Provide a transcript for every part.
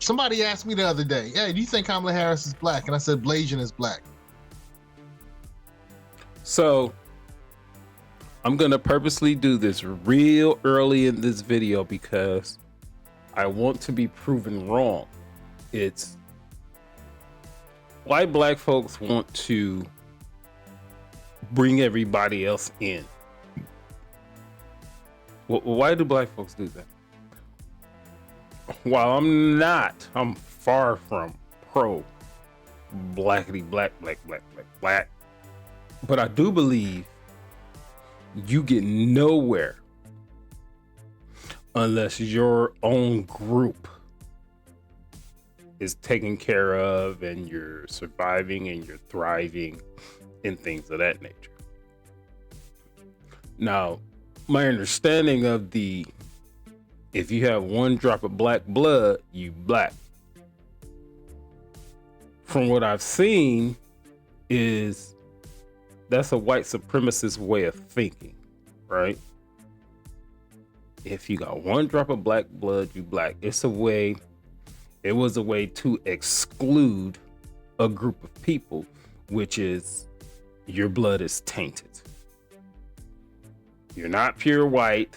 Somebody asked me the other day, "Hey, do you think Kamala Harris is black?" And I said, "Blasian is black." So I'm gonna purposely do this real early in this video because I want to be proven wrong. It's why black folks want to bring everybody else in. Why do black folks do that? While I'm far from pro blackity black, but I do believe you get nowhere unless your own group is taken care of and you're surviving and you're thriving and things of that nature. Now, my understanding of if you have one drop of black blood, you black. From what I've seen is that's a white supremacist way of thinking, right? If you got one drop of black blood, you black. It was a way to exclude a group of people, which is your blood is tainted. You're not pure white,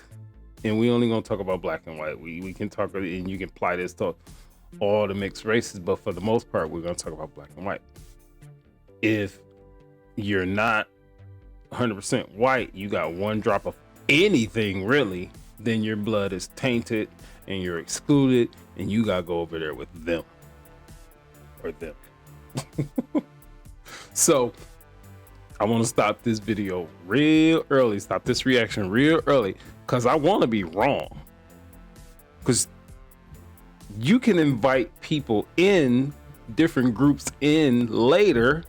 and we only gonna talk about black and white. We can talk, and you can apply this to all the mixed races, but for the most part, we're gonna talk about black and white. If you're not 100% white, you got one drop of anything really, then your blood is tainted and you're excluded, and you gotta go over there with them or them. So I want to stop this video real early, stop this reaction real early, because I want to be wrong. Because you can invite people in, different groups in later,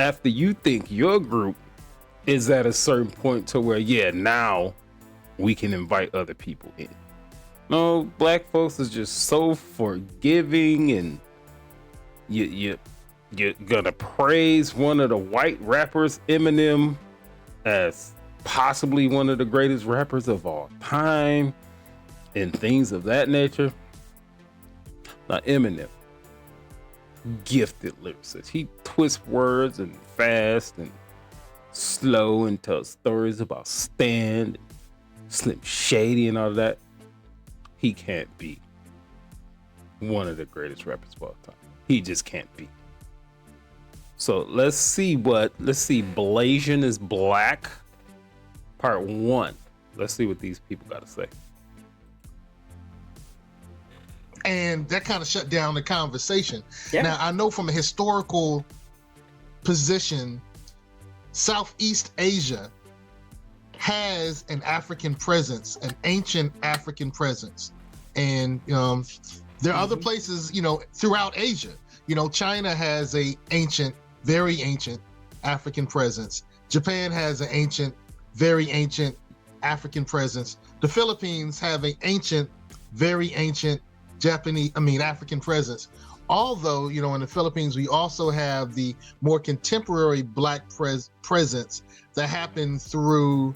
after you think your group is at a certain point to where, yeah, now we can invite other people in. No, black folks is just so forgiving, and you're gonna praise one of the white rappers, Eminem, as possibly one of the greatest rappers of all time, and things of that nature. Now, Eminem, gifted lyricist. He twists words and fast and slow and tells stories about Stan, Slim Shady, and all that. He can't be one of the greatest rappers of all time. He just can't be. So let's see Blasian Is Black part 1. Let's see what these people got to say. And that kind of shut down the conversation. Yeah. Now, I know from a historical position, Southeast Asia has an African presence, an ancient African presence. And there are other places, throughout Asia. China has a very ancient African presence. Japan has an ancient, very ancient African presence. The Philippines have an ancient, very ancient African presence. Although, in the Philippines, we also have the more contemporary black presence that happened through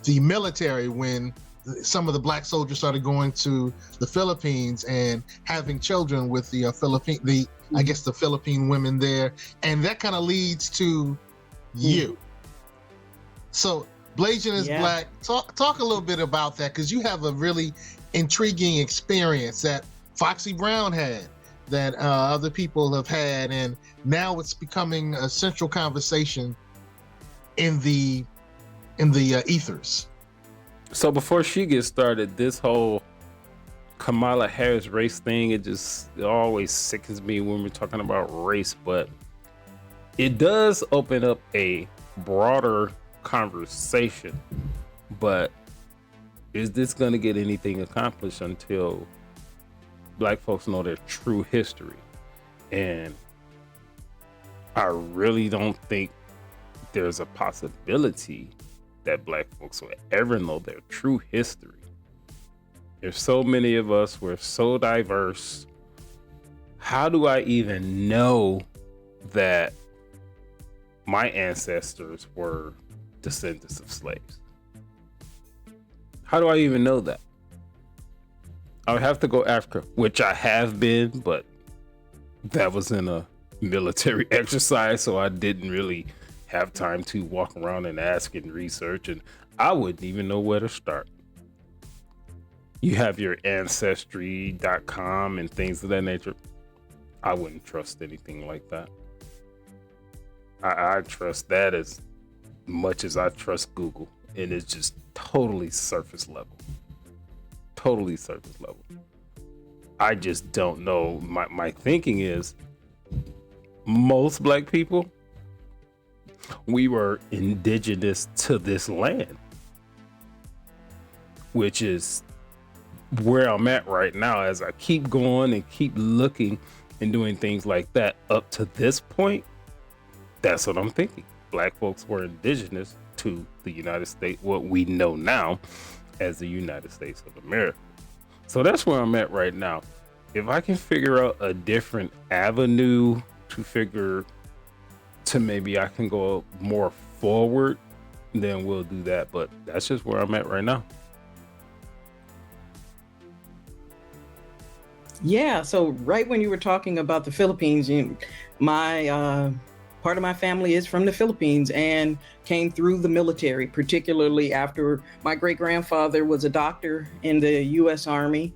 the military when some of the black soldiers started going to the Philippines and having children with the Philippine women there. And that kind of leads to you. So Blasian Is Black. Talk a little bit about that, because you have a really intriguing experience that Foxy Brown had, that other people have had, and now it's becoming a central conversation in the ethers. So before she gets started, this whole Kamala Harris race thing, it always sickens me when we're talking about race, but it does open up a broader conversation. But is this going to get anything accomplished until black folks know their true history? And I really don't think there's a possibility that black folks will ever know their true history. There's so many of us, we're so diverse. How do I even know that my ancestors were descendants of slaves? How do I even know that? I would have to go Africa, which I have been, but that was in a military exercise, so I didn't really have time to walk around and ask and research, and I wouldn't even know where to start. You have your ancestry.com and things of that nature. I wouldn't trust anything like that. I trust that as much as I trust Google, and it's just totally surface level. Totally surface level. I just don't know. My thinking is most black people, we were indigenous to this land, which is where I'm at right now. As I keep going and keep looking and doing things like that up to this point, that's what I'm thinking. Black folks were indigenous to the United States, what we know now as the United States of America. So that's where I'm at right now. If I can figure out a different avenue to maybe I can go more forward, then we'll do that. But that's just where I'm at right now. Yeah, so right when you were talking about the Philippines, my part of my family is from the Philippines and came through the military, particularly after my great-grandfather was a doctor in the U.S. Army.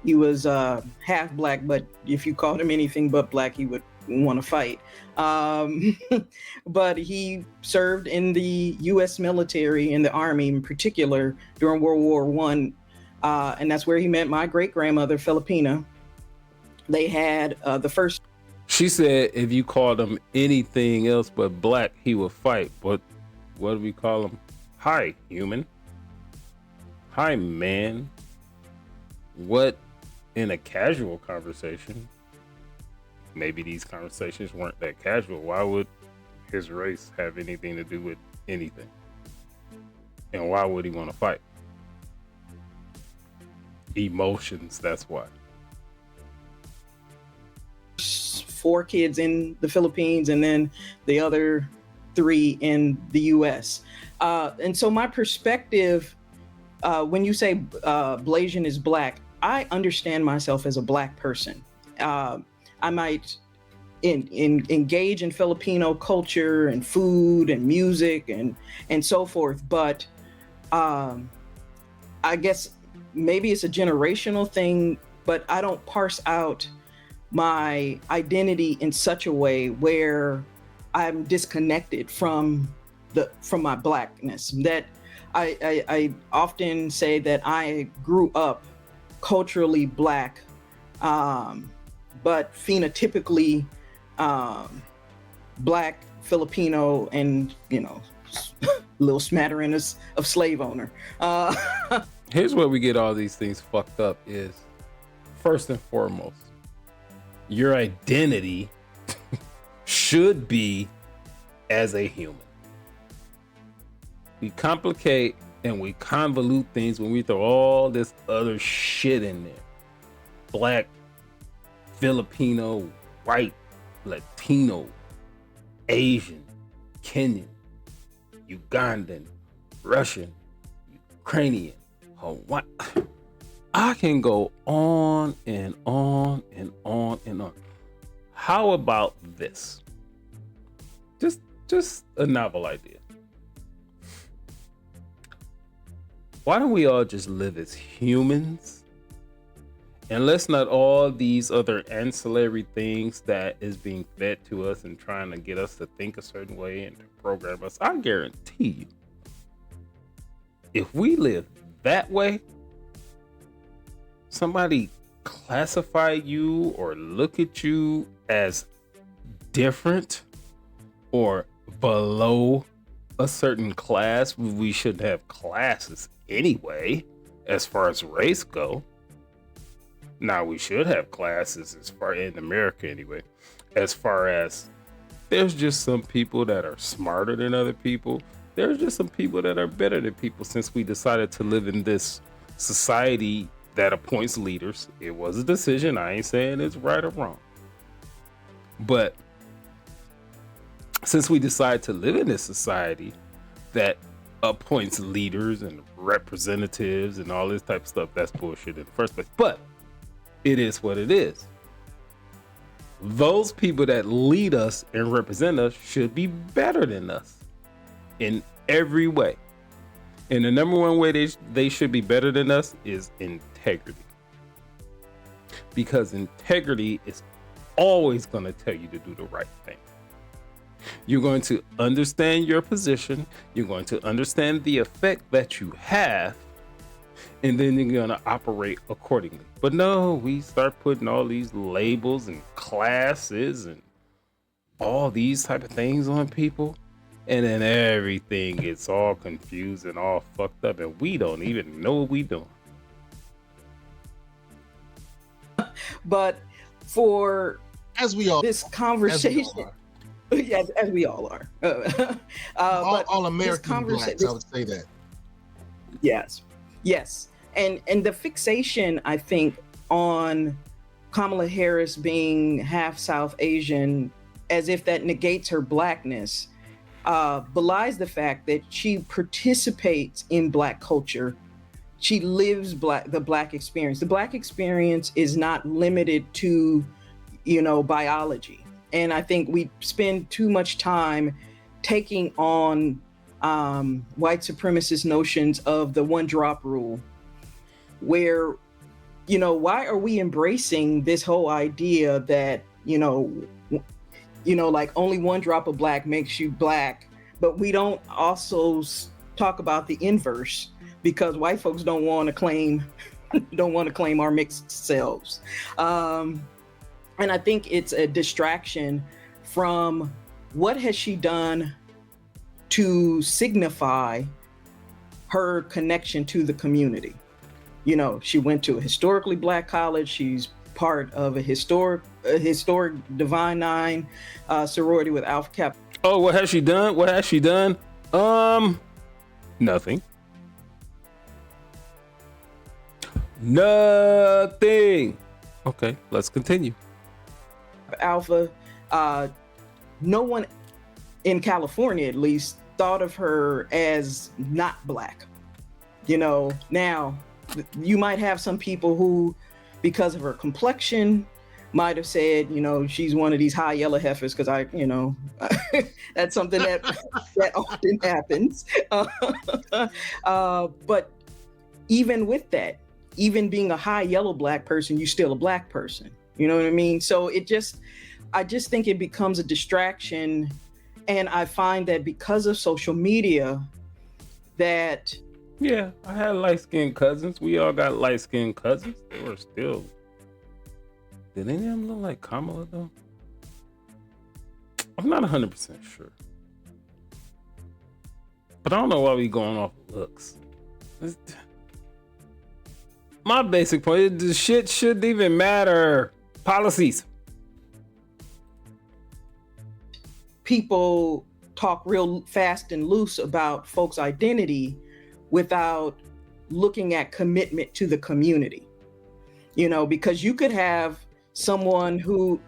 He was half black, but if you called him anything but black, he would want to fight. But he served in the U.S. military, in the Army in particular, during World War I. And that's where he met my great-grandmother, Filipina. They had the first. She said if you called him anything else but black, he would fight. But what do we call him? Hi, human. Hi, man. What, in a casual conversation, maybe these conversations weren't that casual. Why would his race have anything to do with anything? And why would he want to fight? Emotions, that's why. 4 kids in the Philippines and then the other 3 in the US. And so my perspective, when you say Blasian is Black, I understand myself as a Black person. I might engage in Filipino culture and food and music and so forth, but I guess maybe it's a generational thing, but I don't parse out my identity in such a way where I'm disconnected from my Blackness. That I often say that I grew up culturally Black, but phenotypically Black, Filipino, and a little smattering of slave owner. Here's where we get all these things fucked up is, first and foremost, your identity should be as a human. We complicate and we convolute things when we throw all this other shit in there. Black, Filipino, white, Latino, Asian, Kenyan, Ugandan, Russian, Ukrainian, Hawaii. I can go on and on and on and on. How about this? Just a novel idea. Why don't we all just live as humans? And let's not all these other ancillary things that is being fed to us and trying to get us to think a certain way and to program us. I guarantee you, if we live that way, somebody classify you or look at you as different or below a certain class. We shouldn't have classes anyway, as far as race go. Now we should have classes as far in America anyway, as far as there's just some people that are smarter than other people. There's just some people that are better than people, since we decided to live in this society that appoints leaders. It was a decision. I ain't saying it's right or wrong. But since we decided to live in this society that appoints leaders and representatives and all this type of stuff. That's bullshit in the first place. But it is what it is. Those people that lead us and represent us should be better than us in every way. And the number one way they should be better than us is integrity. Because integrity is always going to tell you to do the right thing. You're going to understand your position. You're going to understand the effect that you have. And then you're going to operate accordingly. But no, we start putting all these labels and classes and all these type of things on people. And then everything gets all confused and all fucked up. And we don't even know what we're doing. But for as we all this conversation, yes, as we all are. All American blacks, I would say that. Yes. And the fixation, I think, on Kamala Harris being half South Asian, as if that negates her blackness, belies the fact that she participates in Black culture. She lives the Black experience. The Black experience is not limited to, biology. And I think we spend too much time taking on white supremacist notions of the one drop rule, where, why are we embracing this whole idea that, like only one drop of Black makes you Black, but we don't also talk about the inverse, because white folks don't want to claim our mixed selves. And I think it's a distraction from what has she done to signify her connection to the community. She went to a historically Black college. She's part of a historic Divine Nine sorority with Alpha Kappa. Oh, what has she done? Nothing. Nothing. Okay, let's continue. Alpha, no one in California, at least, thought of her as not Black. Now you might have some people who, because of her complexion, might have said, she's one of these high yellow heifers, because that's something that often happens. But even with that, even being a high yellow Black person, you're still a Black person. You know what I mean? So I just think it becomes a distraction. And I find that because of social media, that... Yeah, I had light-skinned cousins. We all got light-skinned cousins. They were still... Did any of them look like Kamala, though? I'm not 100% sure. But I don't know why we going off of looks. My basic point is the shit shouldn't even matter. Policies. People talk real fast and loose about folks' identity without looking at commitment to the community. Because you could have someone who,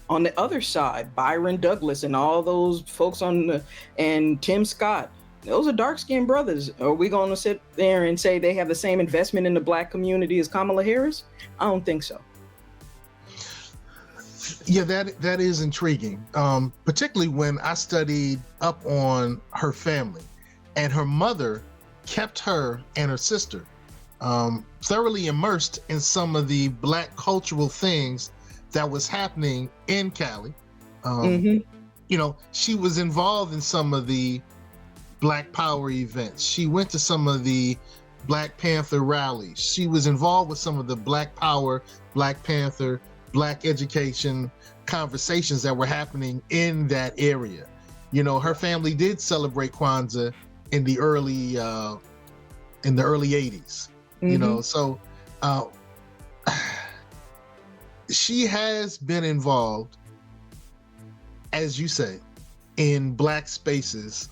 on the other side, Byron Douglas and all those folks and Tim Scott, those are dark-skinned brothers. Are we going to sit there and say they have the same investment in the Black community as Kamala Harris? I don't think so. Yeah, that is intriguing, particularly when I studied up on her family, and her mother kept her and her sister thoroughly immersed in some of the Black cultural things that was happening in Cali. She was involved in some of the Black Power events. She went to some of the Black Panther rallies. She was involved with some of the Black Power, Black Panther, Black education conversations that were happening in that area. Her family did celebrate Kwanzaa in the early 80s. So she has been involved, as you say, in Black spaces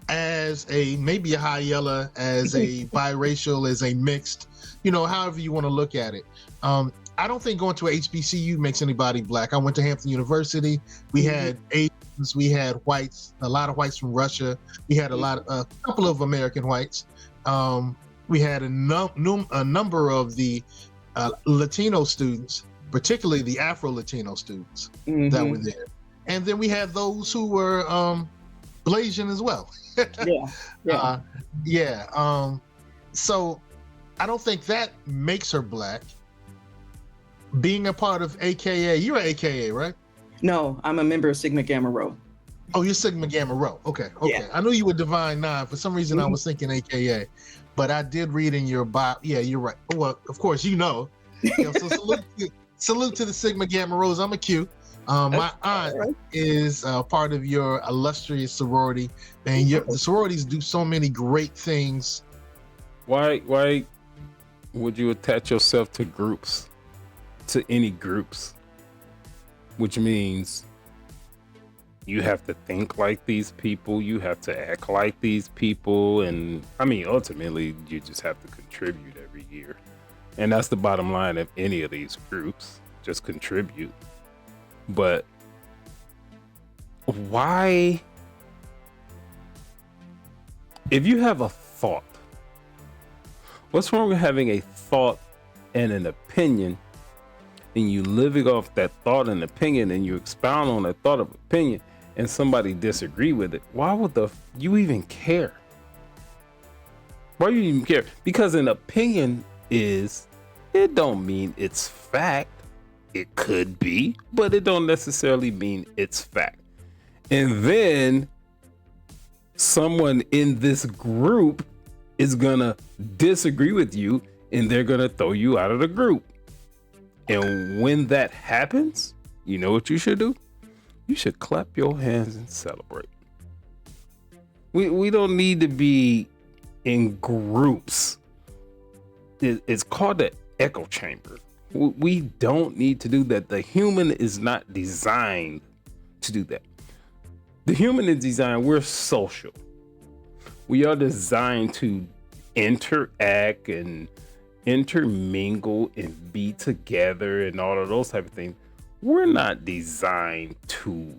as maybe a high yellow, as a biracial, as a mixed, however you want to look at it. I don't think going to a HBCU makes anybody Black. I went to Hampton University. We had Russians. We had whites, a lot of whites from Russia. We had a couple of American whites. We had a number of the Latino students, particularly the Afro-Latino students that were there. And then we had those who were Blasian as well. So I don't think that makes her black. Being a part of AKA, you're an AKA, right? No, I'm a member of Sigma Gamma Rho. Oh, you're Sigma Gamma Rho. Okay. Yeah. I knew you were Divine Nine. For some reason, I was thinking AKA, but I did read in your bio. Yeah, you're right. Well, of course, you know. So salute to the Sigma Gamma Rhos. I'm a Q. My aunt is part of your illustrious sorority, and the sororities do so many great things. Why would you attach yourself to groups, to any groups? Which means you have to think like these people, you have to act like these people, and I mean, ultimately, you just have to contribute every year. And that's the bottom line of any of these groups, just contribute. But why, if you have a thought, what's wrong with having a thought and an opinion, and you living off that thought and opinion, and you expound on that thought of opinion, and somebody disagree with it? Why would you even care? Why do you even care? Because an opinion it don't mean it's fact. It could be, but it don't necessarily mean it's fact. And then someone in this group is gonna disagree with you, and they're gonna throw you out of the group. And when that happens, you know what you should do? You should clap your hands and celebrate. We don't need to be in groups. It's called the echo chamber. We don't need to do that. The human is not designed to do that. The human is designed, we're social. We are designed to interact and intermingle and be together and all of those type of things. We're not designed to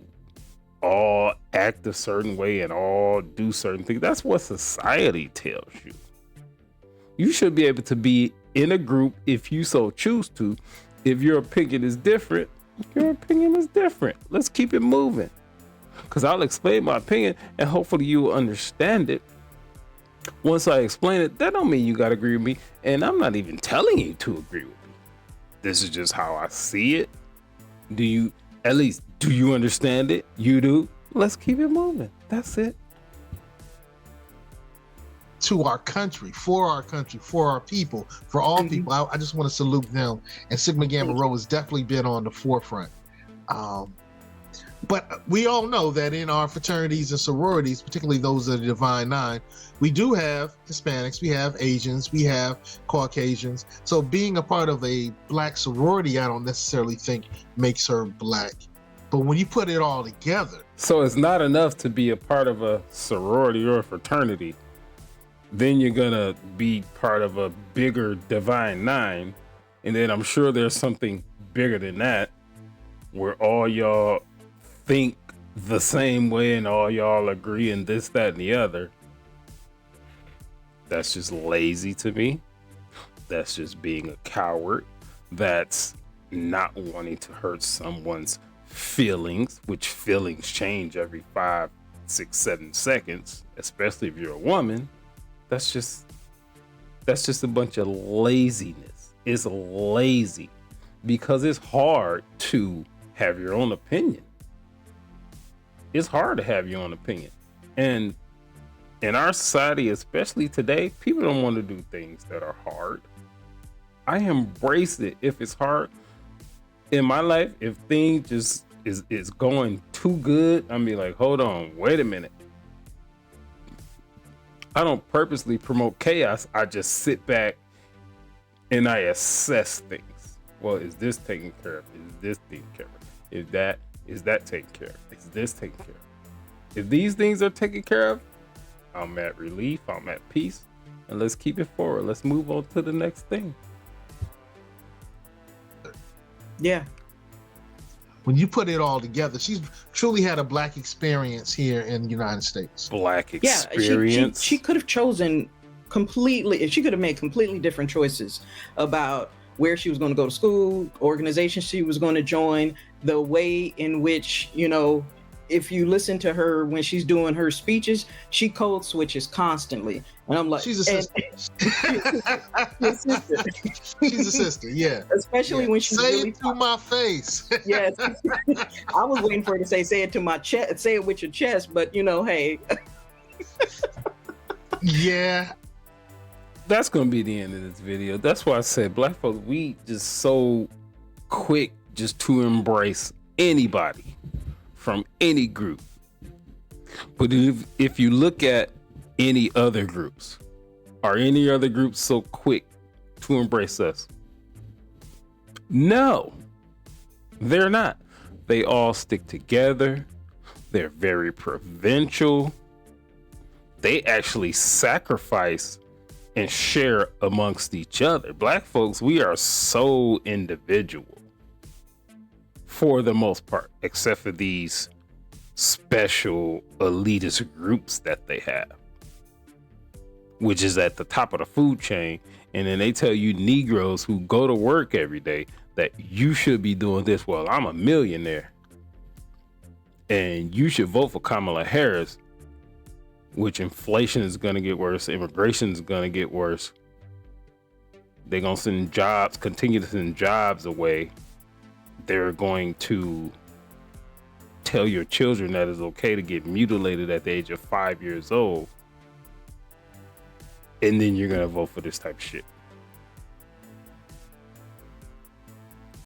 all act a certain way and all do certain things. That's what society tells you. You should be able to be in a group if you so choose to. If your opinion is different, your opinion is different. Let's keep it moving. Because I'll explain my opinion and hopefully you will understand it. Once I explain it, that don't mean you gotta agree with me. And I'm not even telling you to agree with me. This is just how I see it. Do you understand it? You do? Let's keep it moving. That's it. To our country, for our people, for all people. I just want to salute them. And Sigma Gamma Rho has definitely been on the forefront. But we all know that in our fraternities and sororities, particularly those of the Divine Nine, we do have Hispanics, we have Asians, we have Caucasians. So being a part of a black sorority, I don't necessarily think makes her black. But when you put it all together. So it's not enough to be a part of a sorority or a fraternity. Then you're gonna be part of a bigger Divine Nine. And then I'm sure there's something bigger than that, where all y'all think the same way and all y'all agree in this, that, and the other. That's just lazy to me. That's just being a coward. That's not wanting to hurt someone's feelings, which feelings change every 5, 6, 7 seconds, especially if you're a woman. That's just a bunch of laziness. It's lazy because it's hard to have your own opinion. It's hard to have your own opinion. And in our society, especially today, people don't want to do things that are hard. I embrace it if it's hard. In my life, if things just is going too good, I'm be like, hold on, wait a minute. I don't purposely promote chaos. I just sit back and I assess things. Well, is this taken care of? Is this taken care of? Is that taken care of? Is this taken care of? If these things are taken care of, I'm at relief, I'm at peace, and let's keep it forward. Let's move on to the next thing. Yeah. when you put it all together, she's truly had a Black experience here in the United States. Black Yeah, experience. she could have chosen completely. She could have made completely different choices about where she was going to go to school, organization she was going to join, the way in which, you know, if you listen to her when she's doing her speeches, she code switches constantly. And I'm like, She's a sister. She's a sister, yeah. Especially when she's say really it to my face. Yes. I was waiting for her to say it to my chest, say it with your chest, but you know, hey. Yeah. That's gonna be the end of this video. That's why I said Black folks, we just so quick just to embrace anybody from any group. But if you look at any other groups, are any other groups so quick to embrace us? No, they're not. They all stick together. They're very provincial. They actually sacrifice and share amongst each other. Black folks, we are so individual for the most part, except for these special elitist groups that they have, which is at the top of the food chain. And then they tell you Negroes who go to work every day that you should be doing this. Well, I'm a millionaire and you should vote for Kamala Harris, which inflation is going to get worse. Immigration is going to get worse. They're going to send jobs, continue to send jobs away. They're going to tell your children that it's okay to get mutilated at the age of 5 years old. And then you're going to vote for this type of shit.